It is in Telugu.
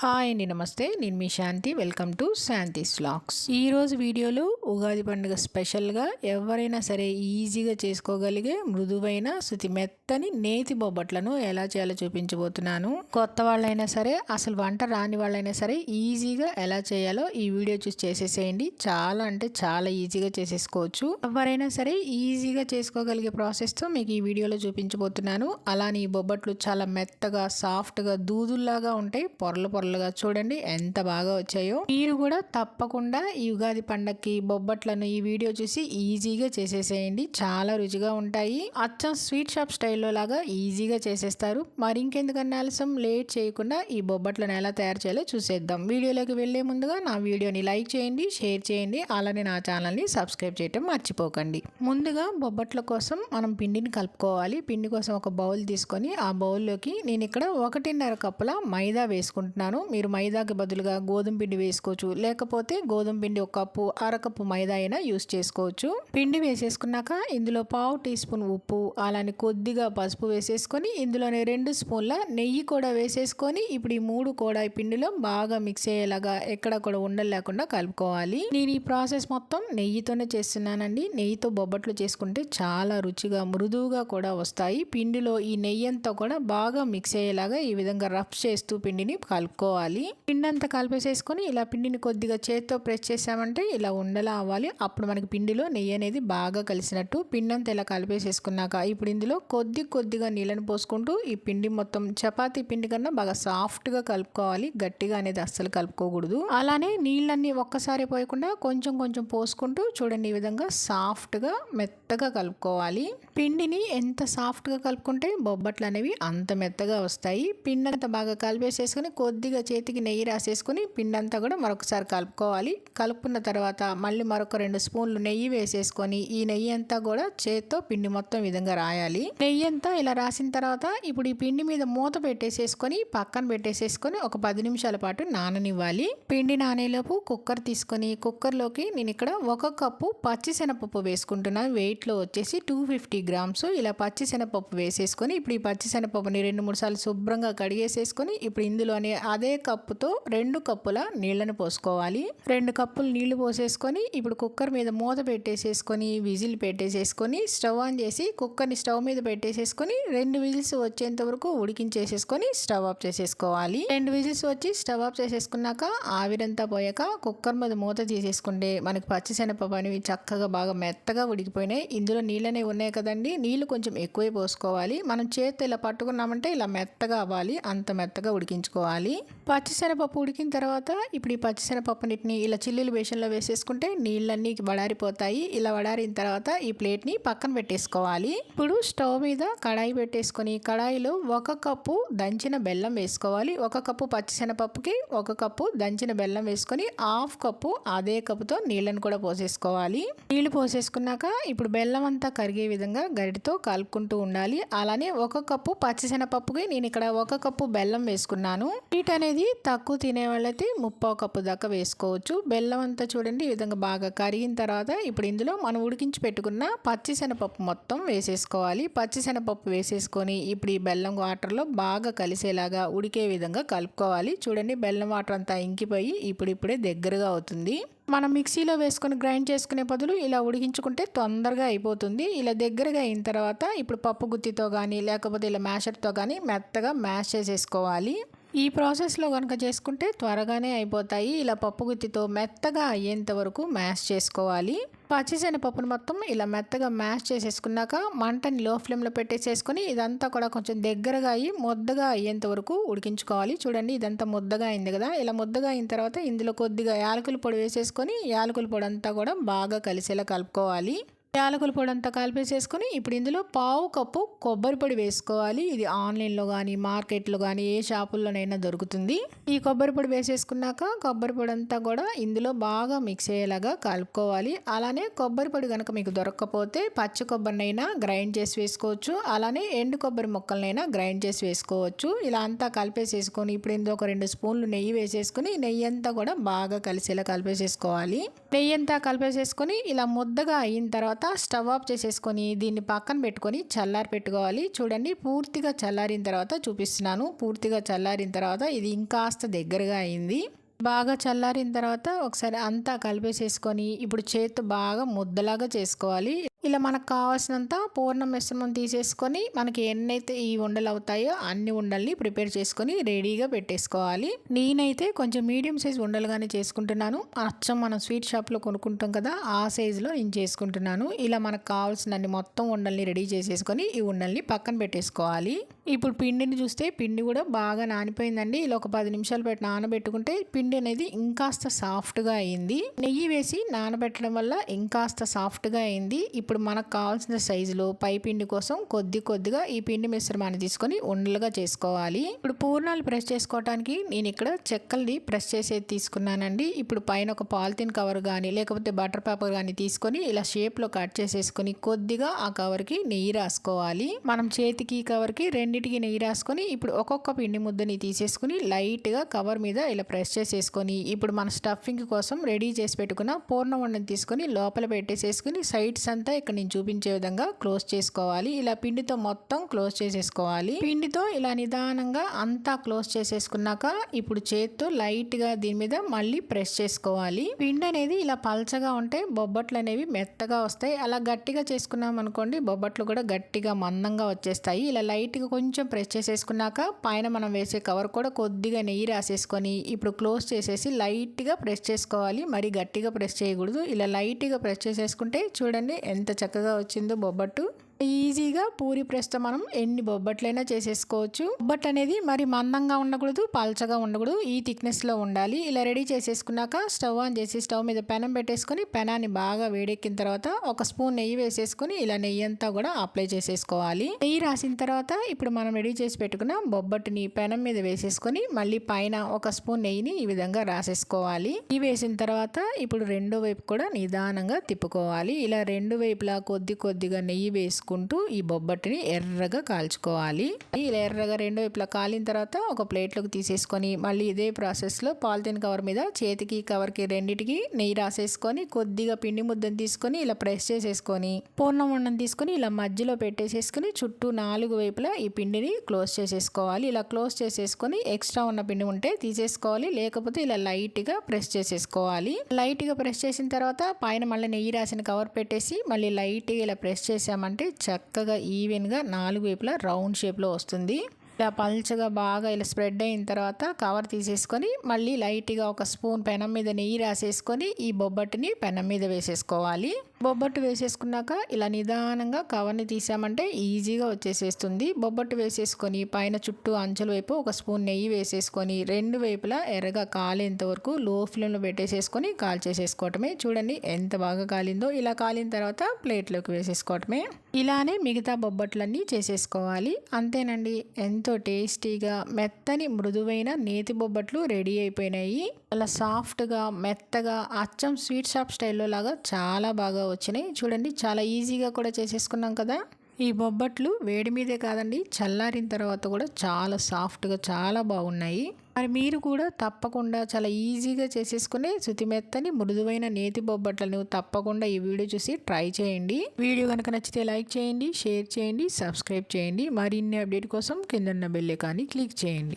హాయ్ అండి, నమస్తే. నేను మీ Shanti. Welcome to Shanti's vlogs. ఈరోజు వీడియోలో ఉగాది పండుగ స్పెషల్గా ఎవరైనా సరే ఈజీగా చేసుకోగలిగే మృదువైన శృతి మెత్తని నేతి బొబ్బట్లను ఎలా చేయాలో చూపించబోతున్నాను. కొత్త వాళ్ళైనా సరే, అసలు వంట రాని వాళ్ళైనా సరే ఈజీగా ఎలా చేయాలో ఈ వీడియో చూసి చేసేసేయండి. చాలా అంటే చాలా ఈజీగా చేసేసుకోవచ్చు. ఎవరైనా సరే ఈజీగా చేసుకోగలిగే ప్రాసెస్తో మీకు ఈ వీడియోలో చూపించబోతున్నాను. అలానే ఈ బొబ్బట్లు చాలా మెత్తగా, సాఫ్ట్గా, దూదుల్లాగా ఉంటాయి. పొరలు చూడండి ఎంత బాగా వచ్చాయో. మీరు కూడా తప్పకుండా ఈ ఉగాది పండగకి బొబ్బట్లను ఈ వీడియో చూసి ఈజీగా చేసేసేయండి. చాలా రుచిగా ఉంటాయి. అచ్చం స్వీట్ షాప్ స్టైల్లో లాగా ఈజీగా చేసేస్తారు. మరి ఇంకెందుకన్నా ఆలస్యం, లేట్ చేయకుండా ఈ బొబ్బట్లను ఎలా తయారు చేయాలో చూసేద్దాం. వీడియోలోకి వెళ్లే ముందుగా నా వీడియోని లైక్ చేయండి, షేర్ చేయండి. అలానే నా ఛానల్ని సబ్స్క్రైబ్ చేయటం మర్చిపోకండి. ముందుగా బొబ్బట్ల కోసం మనం పిండిని కలుపుకోవాలి. పిండి కోసం ఒక బౌల్ తీసుకొని ఆ బౌల్లోకి నేను ఇక్కడ 1.5 కప్పుల మైదా వేసుకుంటున్నాను. మీరు మైదాకి బదులుగా గోధుమ పిండి వేసుకోవచ్చు, లేకపోతే గోధుమ పిండి 1 కప్పు, 1/2 కప్పు మైదా అయినా యూస్ చేసుకోవచ్చు. పిండి వేసేసుకున్నాక ఇందులో 1/2 టీ స్పూన్ ఉప్పు, అలానే కొద్దిగా పసుపు వేసేసుకొని ఇందులోనే 2 స్పూన్ల నెయ్యి కూడా వేసేసుకొని ఇప్పుడు ఈ 3 కూడా ఈ పిండిలో బాగా మిక్స్ అయ్యేలాగా ఎక్కడ కూడా ఉండలు లేకుండా కలుపుకోవాలి. నేను ఈ ప్రాసెస్ మొత్తం నెయ్యితోనే చేస్తున్నానండి. నెయ్యితో బొబ్బట్లు చేసుకుంటే చాలా రుచిగా, మృదువుగా కూడా వస్తాయి. పిండిలో ఈ నెయ్యి అంతా కూడా బాగా మిక్స్ అయ్యేలాగా ఈ విధంగా రఫ్ చేస్తూ పిండిని కలుపుకోవాలి. పిండి అంతా కలిపేసేసుకొని ఇలా పిండిని కొద్దిగా చేతితో ప్రెస్ చేసామంటే ఇలా ఉండలా అవ్వాలి. అప్పుడు మనకి పిండిలో నెయ్యి అనేది బాగా కలిసినట్టు. పిండి అంతా ఇలా కలిపేసేసుకున్నాక ఇప్పుడు ఇందులో కొద్దిగా నీళ్ళని పోసుకుంటూ ఈ పిండి మొత్తం చపాతీ పిండి కన్నా బాగా సాఫ్ట్గా కలుపుకోవాలి. గట్టిగా అనేది అస్సలు కలుపుకోకూడదు. అలానే నీళ్ళన్నీ ఒక్కసారి పోయకుండా కొంచెం పోసుకుంటూ చూడండి ఈ విధంగా సాఫ్ట్గా మెత్తగా కలుపుకోవాలి. పిండిని ఎంత సాఫ్ట్గా కలుపుకుంటే బొబ్బట్లు అనేవి అంత మెత్తగా వస్తాయి. పిండి అంతా బాగా కలిపేసేసుకొని కొద్దిగా చేతికి నెయ్యి రాసేసుకొని పిండి అంతా కూడా మరొకసారి కలుపుకోవాలి. కలుపుకున్న తర్వాత మళ్ళీ మరొక 2 స్పూన్లు నెయ్యి వేసేసుకొని ఈ నెయ్యి అంతా కూడా చేత్తో పిండి మొత్తం విధంగా రాయాలి. నెయ్యి అంతా ఇలా రాసిన తర్వాత ఇప్పుడు ఈ పిండి మీద మూత పెట్టేసేసుకొని పక్కన పెట్టేసేసుకొని ఒక 10 నిమిషాల పాటు నాననివ్వాలి. పిండి నానేలోపు కుక్కర్ తీసుకొని కుక్కర్లోకి నేను ఇక్కడ 1 కప్పు పచ్చిశనగపప్పు వేసుకుంటున్నాను. వెయిట్లో వచ్చేసి 250 గ్రామ్స్. ఇలా పచ్చిశనగపప్పు వేసేసుకొని ఇప్పుడు ఈ పచ్చిశనగపప్పుని 2-3 సార్లు శుభ్రంగా కడిగేసేసుకొని ఇప్పుడు ఇందులోనే అదే కప్పుతో 2 కప్పుల నీళ్ళని పోసుకోవాలి. 2 కప్పులు నీళ్లు పోసేసుకొని ఇప్పుడు కుక్కర్ మీద మూత పెట్టేసేసుకొని విజిల్ పెట్టేసేసుకొని స్టవ్ ఆన్ చేసి కుక్కర్ని స్టవ్ మీద పెట్టేసేసుకొని 2 విజిల్స్ వచ్చేంత వరకు ఉడికించేసేసుకొని స్టవ్ ఆఫ్ చేసేసుకోవాలి. 2 విజిల్స్ వచ్చి స్టవ్ ఆఫ్ చేసేసుకున్నాక ఆవిరంతా పోయాక కుక్కర్ మీద మూత తీసేసుకుంటే మనకి పచ్చిశనగపప్పు అనేవి చక్కగా బాగా మెత్తగా ఉడికిపోయినాయి. ఇందులో నీళ్ళనే ఉన్నాయి కదండి, నీళ్లు కొంచెం ఎక్కువే పోసుకోవాలి. మనం చేతితో ఇలా పట్టుకున్నామంటే ఇలా మెత్తగా అవ్వాలి, అంత మెత్తగా ఉడికించుకోవాలి. పచ్చిశనగపప్పు ఉడికిన తర్వాత ఇప్పుడు ఈ పచ్చిశనగపప్పునిటిని ఇలా చిల్లులు బేషన్లో వేసేసుకుంటే నీళ్ళన్నీ వడారిపోతాయి. ఇలా వడారిన తర్వాత ఈ ప్లేట్ని పక్కన పెట్టేసుకోవాలి. ఇప్పుడు స్టవ్ మీద కడాయి పెట్టేసుకొని కడాయిలో 1 కప్పు దంచిన బెల్లం వేసుకోవాలి. 1 కప్పు పచ్చిశనగపప్పుకి 1 కప్పు దంచిన బెల్లం వేసుకొని 1/2 కప్పు అదే కప్పుతో నీళ్ళని కూడా పోసేసుకోవాలి. నీళ్లు పోసేసుకున్నాక ఇప్పుడు బెల్లం అంతా కరిగే విధంగా గరిటతో కలుపుకుంటూ ఉండాలి. అలానే 1 కప్పు పచ్చిశనగపప్పుకి నేను ఇక్కడ 1 కప్పు బెల్లం వేసుకున్నాను. స్వీట్ అనేది తక్కువ తినే వాళ్ళైతే 3/4 కప్పు దాకా వేసుకోవచ్చు. బెల్లం అంతా చూడండి ఈ విధంగా బాగా కరిగిన తర్వాత ఇప్పుడు ఇందులో మనం ఉడికించి పెట్టుకున్న పచ్చిశనగపప్పు మొత్తం వేసేసుకోవాలి. పచ్చిశనగపప్పు వేసేసుకొని ఇప్పుడు ఈ బెల్లం వాటర్లో బాగా కలిసేలాగా ఉడికే విధంగా కలుపుకోవాలి. చూడండి బెల్లం వాటర్ అంతా ఇంకిపోయి ఇప్పుడిప్పుడే దగ్గరగా అవుతుంది. మనం మిక్సీలో వేసుకొని గ్రైండ్ చేసుకునే బదులు ఇలా ఉడికించుకుంటే తొందరగా అయిపోతుంది. ఇలా దగ్గరగా అయిన తర్వాత ఇప్పుడు పప్పు గుత్తితో కానీ లేకపోతే ఇలా మ్యాషర్తో కానీ మెత్తగా మ్యాష్ చేసేసుకోవాలి. ఈ ప్రాసెస్లో కనుక చేసుకుంటే త్వరగానే అయిపోతాయి. ఇలా పప్పు గుత్తితో మెత్తగా అయ్యేంత వరకు మ్యాష్ చేసుకోవాలి. పచ్చిశనగపప్పును మొత్తం ఇలా మెత్తగా మ్యాష్ చేసేసుకున్నాక మంటని లో ఫ్లేమ్లో పెట్టేసేసుకొని ఇదంతా కూడా కొంచెం దగ్గరగా అయ్యి ముద్దగా అయ్యేంత వరకు ఉడికించుకోవాలి. చూడండి ఇదంతా ముద్దగా అయింది కదా. ఇలా ముద్దగా అయిన తర్వాత ఇందులో కొద్దిగా యాలకుల పొడి వేసేసుకొని యాలకుల పొడి అంతా కూడా బాగా కలిసేలా కలుపుకోవాలి. యాలకుల పొడి అంతా కలిపేసేసుకొని ఇప్పుడు ఇందులో 1/2 కప్పు కొబ్బరి పొడి వేసుకోవాలి. ఇది ఆన్లైన్లో కానీ మార్కెట్లో కానీ ఏ షాపుల్లోనైనా దొరుకుతుంది. ఈ కొబ్బరి పొడి వేసేసుకున్నాక కొబ్బరి పొడి అంతా కూడా ఇందులో బాగా మిక్స్ అయ్యేలాగా కలుపుకోవాలి. అలానే కొబ్బరి పొడి కనుక మీకు దొరకకపోతే పచ్చి కొబ్బరినైనా గ్రైండ్ చేసి వేసుకోవచ్చు. అలానే ఎండు కొబ్బరి ముక్కలనైనా గ్రైండ్ చేసి వేసుకోవచ్చు. ఇలా అంతా కలిపేసేసుకొని ఇప్పుడు ఇందులో ఒక 2 స్పూన్లు నెయ్యి వేసేసుకొని నెయ్యి అంతా కూడా బాగా కలిసేలా కలిపేసేసుకోవాలి. నెయ్యి అంతా కలిపేసేసుకొని ఇలా ముద్దగా అయిన తర్వాత స్టవ్ ఆఫ్ చేసేసుకొని దీన్ని పక్కన పెట్టుకొని చల్లారి పెట్టుకోవాలి. చూడండి పూర్తిగా చల్లారిన తర్వాత చూపిస్తున్నాను. పూర్తిగా చల్లారిన తర్వాత ఇది ఇంకాస్త దగ్గరగా అయింది. బాగా చల్లారిన తర్వాత ఒకసారి అంతా కలిపేసేసుకొని ఇప్పుడు చేత్తో బాగా ముద్దలాగా చేసుకోవాలి. ఇలా మనకు కావాల్సినంత పూర్ణ మిశ్రమం తీసేసుకొని మనకి ఎన్నైతే ఈ ఉండలు అవుతాయో అన్ని ఉండల్ని ప్రిపేర్ చేసుకొని రెడీగా పెట్టేసుకోవాలి. నేనైతే కొంచెం మీడియం సైజ్ ఉండలుగానే చేసుకుంటున్నాను. అచ్చం మనం స్వీట్ షాప్లో కొనుక్కుంటాం కదా ఆ సైజులో నేను చేసుకుంటున్నాను. ఇలా మనకు కావాల్సినన్ని మొత్తం ఉండల్ని రెడీ చేసేసుకొని ఈ ఉండల్ని పక్కన పెట్టేసుకోవాలి. ఇప్పుడు పిండిని చూస్తే పిండి కూడా బాగా నానిపోయిందండి. ఇలా ఒక 10 నిమిషాలు పెట్టి నానబెట్టుకుంటే పిండి అనేది ఇంకాస్త సాఫ్ట్గా అయింది. నెయ్యి వేసి నానబెట్టడం వల్ల ఇంకాస్త సాఫ్ట్గా అయింది. ఇప్పుడు మనకు కావాల్సిన సైజులో పై పిండి కోసం కొద్దిగా ఈ పిండి మిశ్రమాన్ని తీసుకొని ఉండలుగా చేసుకోవాలి. ఇప్పుడు పూర్ణాలు ప్రెస్ చేసుకోవడానికి నేను ఇక్కడ చెక్కల్ని ప్రెస్ చేసేది తీసుకున్నానండి. ఇప్పుడు పైన ఒక పాలిథిన్ కవర్ కానీ లేకపోతే బటర్ పేపర్ కానీ తీసుకొని ఇలా షేప్లో కట్ చేసేసుకొని కొద్దిగా ఆ కవర్కి నెయ్యి రాసుకోవాలి. మనం చేతికి కవర్కి రెండింటికి నెయ్యి రాసుకొని ఇప్పుడు ఒక్కొక్క పిండి ముద్దని తీసేసుకుని లైట్గా కవర్ మీద ఇలా ప్రెస్ చేసేసుకొని ఇప్పుడు మన స్టఫింగ్ కోసం రెడీ చేసి పెట్టుకున్న పూర్ణ ఉండని తీసుకొని లోపల పెట్టేసేసుకుని సైడ్స్ అంతా ఇక్కడ నేను చూపించే విధంగా క్లోజ్ చేసుకోవాలి. ఇలా పిండితో మొత్తం క్లోజ్ చేసేసుకోవాలి. పిండితో ఇలా నిదానంగా అంతా క్లోజ్ చేసేసుకున్నాక ఇప్పుడు చేత్తో లైట్గా దీని మీద మళ్ళీ ప్రెస్ చేసుకోవాలి. పిండి అనేది ఇలా పల్చగా ఉంటే బొబ్బట్లు అనేవి మెత్తగా వస్తాయి. అలా గట్టిగా చేసుకున్నాం అనుకోండి బొబ్బట్లు కూడా గట్టిగా మందంగా వచ్చేస్తాయి. ఇలా లైట్గా కొంచెం ప్రెస్ చేసేసుకున్నాక పైన మనం వేసే కవర్ కూడా కొద్దిగా నెయ్యి రాసేసుకొని ఇప్పుడు క్లోజ్ చేసేసి లైట్గా ప్రెస్ చేసుకోవాలి. మరి గట్టిగా ప్రెస్ చేయకూడదు. ఇలా లైట్గా ప్రెస్ చేసేసుకుంటే చూడండి ఎంత చక్కగా వచ్చిందో బొబ్బట్టు. ఈజీగా పూరి ప్రెస్తో మనం ఎన్ని బొబ్బట్లైనా చేసేసుకోవచ్చు. బొబ్బట్ అనేది మరి మందంగా ఉండకూడదు, పల్చగా ఉండకూడదు, ఈ థిక్నెస్లో ఉండాలి. ఇలా రెడీ చేసేసుకున్నాక స్టవ్ ఆన్ చేసి స్టవ్ మీద పెనం పెట్టేసుకొని పెనాన్ని బాగా వేడెక్కిన తర్వాత ఒక స్పూన్ నెయ్యి వేసేసుకొని ఇలా నెయ్యి అంతా కూడా అప్లై చేసేసుకోవాలి. నెయ్యి రాసిన తర్వాత ఇప్పుడు మనం రెడీ చేసి పెట్టుకున్న బొబ్బట్టుని పెనం మీద వేసేసుకొని మళ్ళీ పైన ఒక స్పూన్ నెయ్యిని ఈ విధంగా రాసేసుకోవాలి. ఈ వేసిన తర్వాత ఇప్పుడు రెండో వైపు కూడా నిదానంగా తిప్పుకోవాలి. ఇలా రెండు వైపులా కొద్దిగా నెయ్యి వేసుకుంటూ ఈ బొబ్బట్టుని ఎర్రగా కాల్చుకోవాలి. ఇలా ఎర్రగా రెండు వైపులా కాలిన తర్వాత ఒక ప్లేట్లోకి తీసేసుకొని మళ్ళీ ఇదే ప్రాసెస్లో పాలిథిన్ కవర్ మీద చేతికి కవర్కి రెండింటికి నెయ్యి రాసేసుకొని కొద్దిగా పిండి ముద్దను తీసుకొని ఇలా ప్రెస్ చేసేసుకొని పూర్ణం ఉండని తీసుకొని ఇలా మధ్యలో పెట్టేసేసుకొని చుట్టూ 4 వైపులా ఈ పిండిని క్లోజ్ చేసేసుకోవాలి. ఇలా క్లోజ్ చేసేసుకొని ఎక్స్ట్రా ఉన్న పిండి ఉంటే తీసేసుకోవాలి, లేకపోతే ఇలా లైట్గా ప్రెస్ చేసేసుకోవాలి. లైట్గా ప్రెస్ చేసిన తర్వాత పైన మళ్ళీ నెయ్యి రాసిన కవర్ పెట్టేసి మళ్ళీ లైట్గా ఇలా ప్రెస్ చేసామంటే చక్కగా ఈవెన్గా 4 వైపులా రౌండ్ షేప్లో వస్తుంది. ఇలా పల్చగా బాగా ఇలా స్ప్రెడ్ అయిన తర్వాత కవర్ తీసేసుకొని మళ్ళీ లైట్గా ఒక స్పూన్ పెనం మీద నెయ్యి రాసేసుకొని ఈ బొబ్బట్టుని పెనం మీద వేసేసుకోవాలి. బొబ్బట్టు వేసేసుకున్నాక ఇలా నిదానంగా కవర్ని తీసామంటే ఈజీగా వచ్చేసేస్తుంది. బొబ్బట్టు వేసేసుకొని పైన చుట్టూ అంచుల వైపు ఒక స్పూన్ నెయ్యి వేసేసుకొని రెండు వైపులా ఎర్రగా కాలేంత వరకు లో ఫ్లేమ్లో పెట్టేసేసుకొని కాల్చేసేసుకోవటమే. చూడండి ఎంత బాగా కాలిందో. ఇలా కాలిన తర్వాత ప్లేట్లోకి వేసేసుకోవటమే. ఇలానే మిగతా బొబ్బట్లన్నీ చేసేసుకోవాలి. అంతేనండి, ఎంతో టేస్టీగా మెత్తని మృదువైన నేతి బొబ్బట్లు రెడీ అయిపోయినాయి. అలా సాఫ్ట్గా మెత్తగా అచ్చం స్వీట్ షాప్ స్టైల్లో లాగా చాలా బాగా వచ్చినాయి. చూడండి చాలా ఈజీగా కూడా చేసేసుకున్నాం కదా. ఈ బొబ్బట్లు వేడి మీదే కాదండి చల్లారిన తర్వాత కూడా చాలా సాఫ్ట్గా చాలా బాగున్నాయి. మరి మీరు కూడా తప్పకుండా చాలా ఈజీగా చేసేసుకునే శుతిమెత్తని మృదువైన నేతి బొబ్బట్లను తప్పకుండా ఈ వీడియో చూసి ట్రై చేయండి. వీడియో కనుక నచ్చితే లైక్ చేయండి, షేర్ చేయండి, సబ్స్క్రైబ్ చేయండి. మరిన్ని అప్డేట్ కోసం కింద ఉన్న బెల్ ఐకాన్ని క్లిక్ చేయండి.